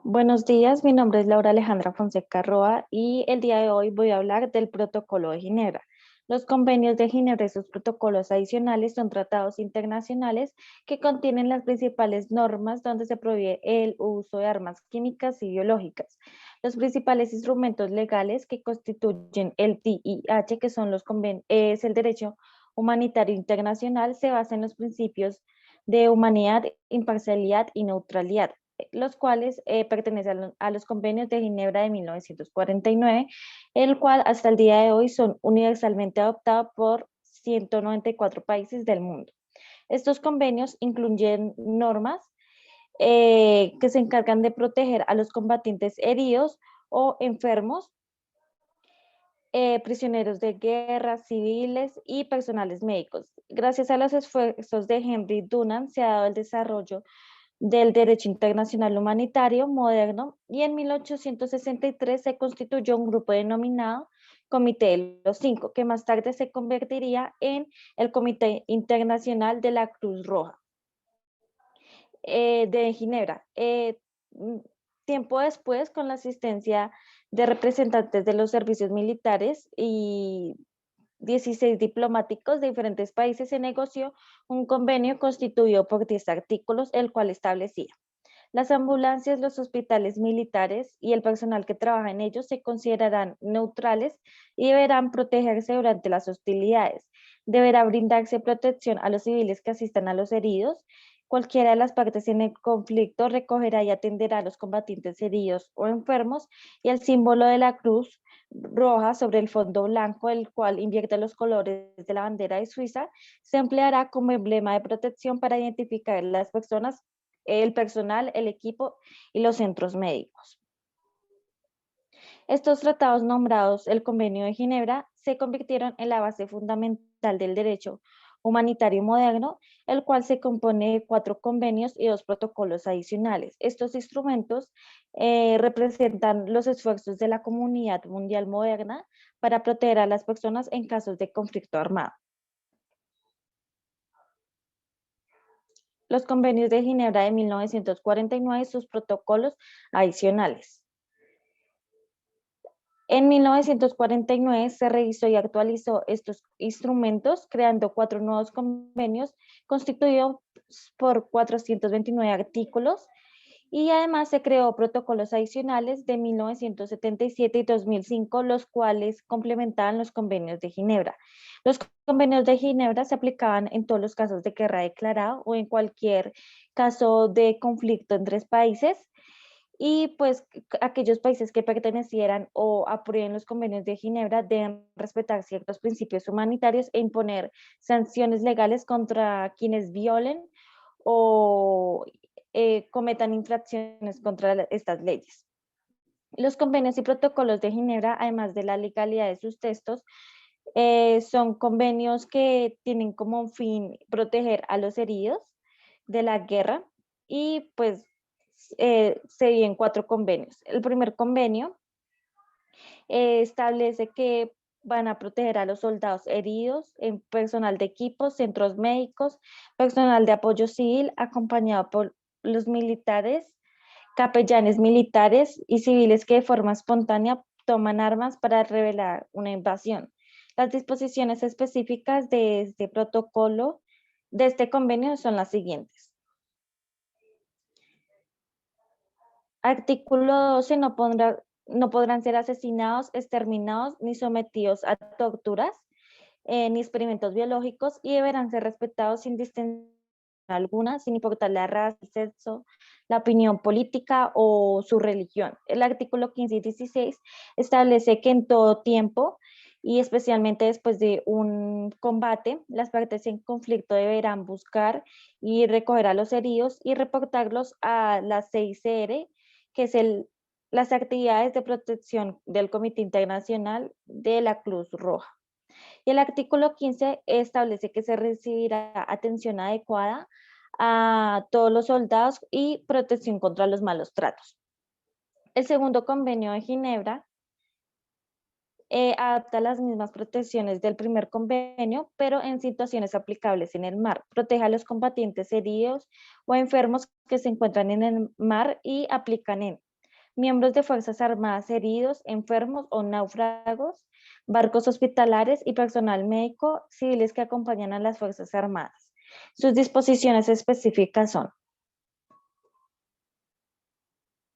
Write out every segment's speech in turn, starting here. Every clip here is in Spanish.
Buenos días, mi nombre es Laura Alejandra Fonseca Roa y el día de hoy voy a hablar del Protocolo de Ginebra. Los convenios de Ginebra y sus protocolos adicionales son tratados internacionales que contienen las principales normas donde se prohíbe el uso de armas químicas y biológicas. Los principales instrumentos legales que constituyen el TIH, que son es el derecho humanitario internacional, se basa en los principios de humanidad, imparcialidad y neutralidad, los cuales pertenecen a los convenios de Ginebra de 1949, el cual hasta el día de hoy son universalmente adoptados por 194 países del mundo. Estos convenios incluyen normas que se encargan de proteger a los combatientes heridos o enfermos, prisioneros de guerra, civiles y personales médicos. Gracias a los esfuerzos de Henry Dunant se ha dado el desarrollo del derecho internacional humanitario moderno y en 1863 se constituyó un grupo denominado Comité de los Cinco, que más tarde se convertiría en el Comité Internacional de la Cruz Roja de Ginebra. Tiempo después, con la asistencia de representantes de los servicios militares y 16 diplomáticos de diferentes países, se negoció un convenio constituido por 10 artículos, el cual establecía: las ambulancias, los hospitales militares y el personal que trabaja en ellos se considerarán neutrales y deberán protegerse durante las hostilidades. Deberá brindarse protección a los civiles que asistan a los heridos. Cualquiera de las partes en el conflicto recogerá y atenderá a los combatientes heridos o enfermos, y el símbolo de la cruz roja sobre el fondo blanco, el cual invierte los colores de la bandera de Suiza, se empleará como emblema de protección para identificar a las personas, el personal, el equipo y los centros médicos. Estos tratados, nombrados el Convenio de Ginebra, se convirtieron en la base fundamental del derecho humanitario moderno, el cual se compone de 4 convenios y 2 protocolos adicionales. Estos instrumentos representan los esfuerzos de la comunidad mundial moderna para proteger a las personas en casos de conflicto armado. Los convenios de Ginebra de 1949 y sus protocolos adicionales. En 1949 se revisó y actualizó estos instrumentos, creando 4 nuevos convenios constituidos por 429 artículos, y además se creó protocolos adicionales de 1977 y 2005, los cuales complementaban los convenios de Ginebra. Los convenios de Ginebra se aplicaban en todos los casos de guerra declarada o en cualquier caso de conflicto entre países, y pues aquellos países que pertenecieran o aprueben los convenios de Ginebra deben respetar ciertos principios humanitarios e imponer sanciones legales contra quienes violen o cometan infracciones contra estas leyes. Los convenios y protocolos de Ginebra, además de la legalidad de sus textos, son convenios que tienen como fin proteger a los heridos de la guerra, y pues se dividen 4 convenios. El primer convenio establece que van a proteger a los soldados heridos, en personal de equipos, centros médicos, personal de apoyo civil, acompañado por los militares, capellanes militares y civiles que de forma espontánea toman armas para revelar una invasión. Las disposiciones específicas de este protocolo, de este convenio, son las siguientes. Artículo 12. No podrán ser asesinados, exterminados ni sometidos a torturas ni experimentos biológicos, y deberán ser respetados sin distinción alguna, sin importar la raza, el sexo, la opinión política o su religión. El artículo 15 y 16 establece que en todo tiempo, y especialmente después de un combate, las partes en conflicto deberán buscar y recoger a los heridos y reportarlos a la CICR, que es las actividades de protección del Comité Internacional de la Cruz Roja. Y el artículo 15 establece que se recibirá atención adecuada a todos los soldados y protección contra los malos tratos. El segundo convenio de Ginebra adapta las mismas protecciones del primer convenio, pero en situaciones aplicables en el mar. Protege a los combatientes heridos o enfermos que se encuentran en el mar y aplican en miembros de Fuerzas Armadas heridos, enfermos o náufragos, barcos hospitalares y personal médico, civiles que acompañan a las Fuerzas Armadas. Sus disposiciones específicas son: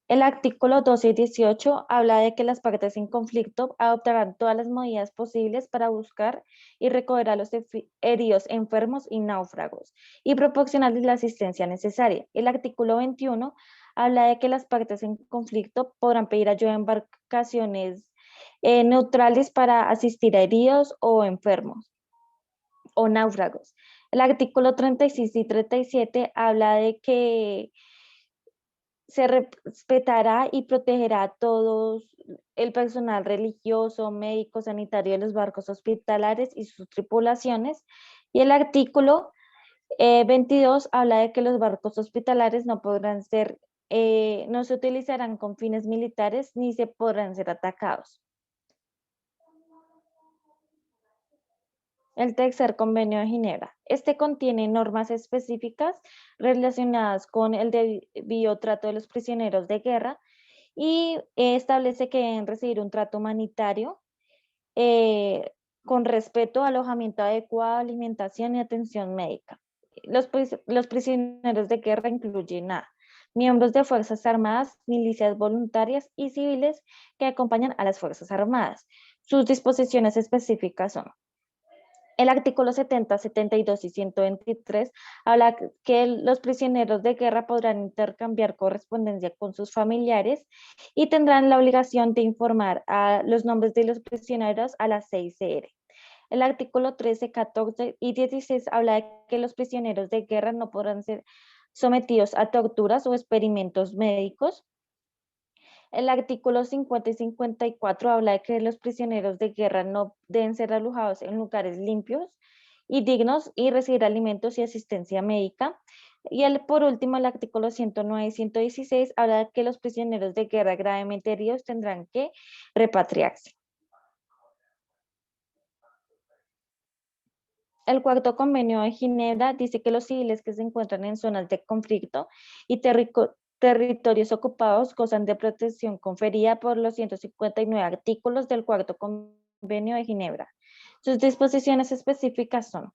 el artículo 12 y 18 habla de que las partes en conflicto adoptarán todas las medidas posibles para buscar y recoger a los heridos, enfermos y náufragos y proporcionarles la asistencia necesaria. El artículo 21 habla de que las partes en conflicto podrán pedir ayuda a embarcaciones neutrales para asistir a heridos o enfermos o náufragos. El artículo 36 y 37 habla de que se respetará y protegerá a todos el personal religioso, médico, sanitario de los barcos hospitalares y sus tripulaciones. Y el artículo 22 habla de que los barcos hospitalares no podrán ser, no se utilizarán con fines militares ni se podrán ser atacados. El tercer convenio de Ginebra. Este contiene normas específicas relacionadas con el debido trato de los prisioneros de guerra y establece que deben recibir un trato humanitario con respeto, alojamiento adecuado, alimentación y atención médica. Los prisioneros de guerra incluyen a miembros de Fuerzas Armadas, milicias voluntarias y civiles que acompañan a las Fuerzas Armadas. Sus disposiciones específicas son: el artículo 70, 72 y 123 habla que los prisioneros de guerra podrán intercambiar correspondencia con sus familiares y tendrán la obligación de informar a los nombres de los prisioneros a la CICR. El artículo 13, 14 y 16 habla de que los prisioneros de guerra no podrán ser sometidos a torturas o experimentos médicos. El artículo 50 y 54 habla de que los prisioneros de guerra no deben ser alojados en lugares limpios y dignos y recibir alimentos y asistencia médica. Y por último, el artículo 109 y 116 habla de que los prisioneros de guerra gravemente heridos tendrán que repatriarse. El cuarto convenio de Ginebra dice que los civiles que se encuentran en zonas de conflicto y territorios ocupados gozan de protección conferida por los 159 artículos del cuarto convenio de Ginebra. Sus disposiciones específicas son: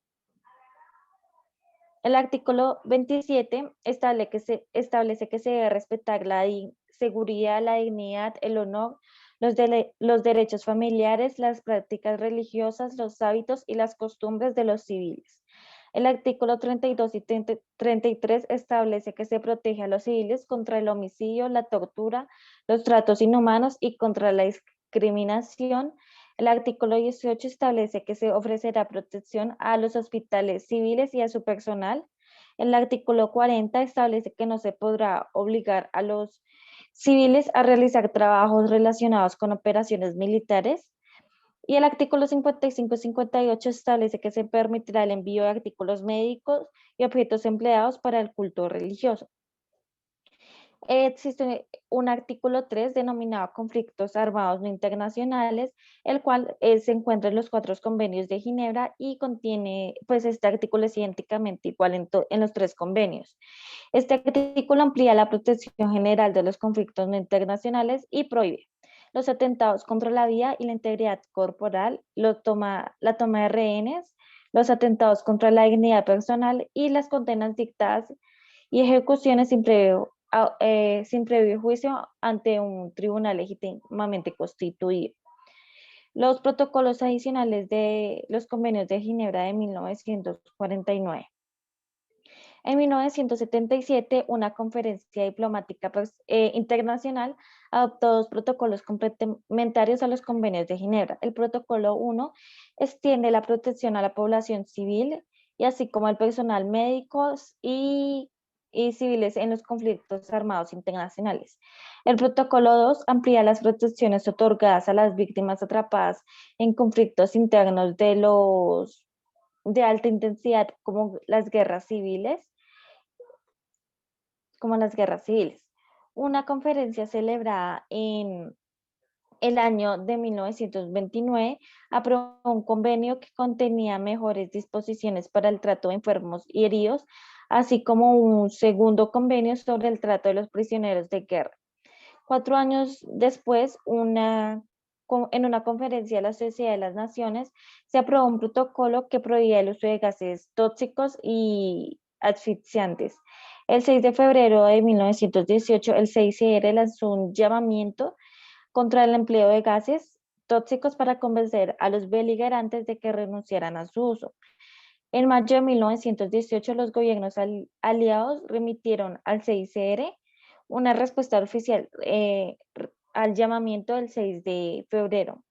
el artículo 27 establece que se debe respetar la seguridad, la dignidad, el honor, los derechos familiares, las prácticas religiosas, los hábitos y las costumbres de los civiles. El artículo 32 y 33 establece que se protege a los civiles contra el homicidio, la tortura, los tratos inhumanos y contra la discriminación. El artículo 18 establece que se ofrecerá protección a los hospitales civiles y a su personal. El artículo 40 establece que no se podrá obligar a los civiles a realizar trabajos relacionados con operaciones militares. Y el artículo 55 y 58 establece que se permitirá el envío de artículos médicos y objetos empleados para el culto religioso. Existe un artículo 3 denominado conflictos armados no internacionales, el cual se encuentra en los 4 convenios de Ginebra y contiene, pues este artículo es idénticamente igual en los 3 convenios. Este artículo amplía la protección general de los conflictos no internacionales y prohíbe los atentados contra la vida y la integridad corporal, la toma de rehenes, los atentados contra la dignidad personal y las condenas dictadas y ejecuciones sin previo juicio ante un tribunal legítimamente constituido. Los protocolos adicionales de los convenios de Ginebra de 1949. En 1977, una conferencia diplomática internacional adoptó 2 protocolos complementarios a los convenios de Ginebra. El protocolo 1 extiende la protección a la población civil y así como al personal médico y civiles en los conflictos armados internacionales. El protocolo 2 amplía las protecciones otorgadas a las víctimas atrapadas en conflictos internos de alta intensidad como las guerras civiles. Una conferencia celebrada en el año de 1929 aprobó un convenio que contenía mejores disposiciones para el trato de enfermos y heridos, así como un segundo convenio sobre el trato de los prisioneros de guerra. 4 años después, en una conferencia de la Sociedad de las Naciones, se aprobó un protocolo que prohibía el uso de gases tóxicos y asfixiantes. El 6 de febrero de 1918, el CICR lanzó un llamamiento contra el empleo de gases tóxicos para convencer a los beligerantes de que renunciaran a su uso. En mayo de 1918, los gobiernos aliados remitieron al CICR una respuesta oficial al llamamiento del 6 de febrero.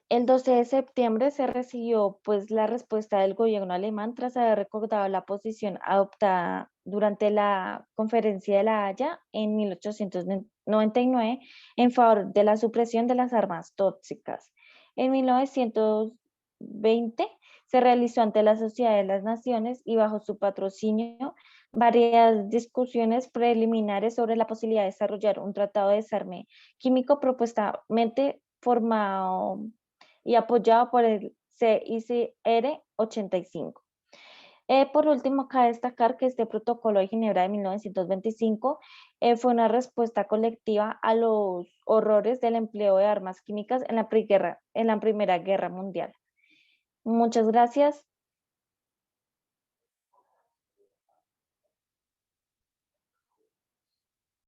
El 12 de septiembre se recibió pues la respuesta del gobierno alemán tras haber recordado la posición adoptada durante la Conferencia de La Haya en 1899 en favor de la supresión de las armas tóxicas. En 1920 se realizó ante la Sociedad de las Naciones y bajo su patrocinio varias discusiones preliminares sobre la posibilidad de desarrollar un tratado de desarme químico propuestamente formado y apoyado por el CICR 85. Por último, cabe destacar que este protocolo de Ginebra de 1925 fue una respuesta colectiva a los horrores del empleo de armas químicas en la Primera Guerra Mundial. Muchas gracias.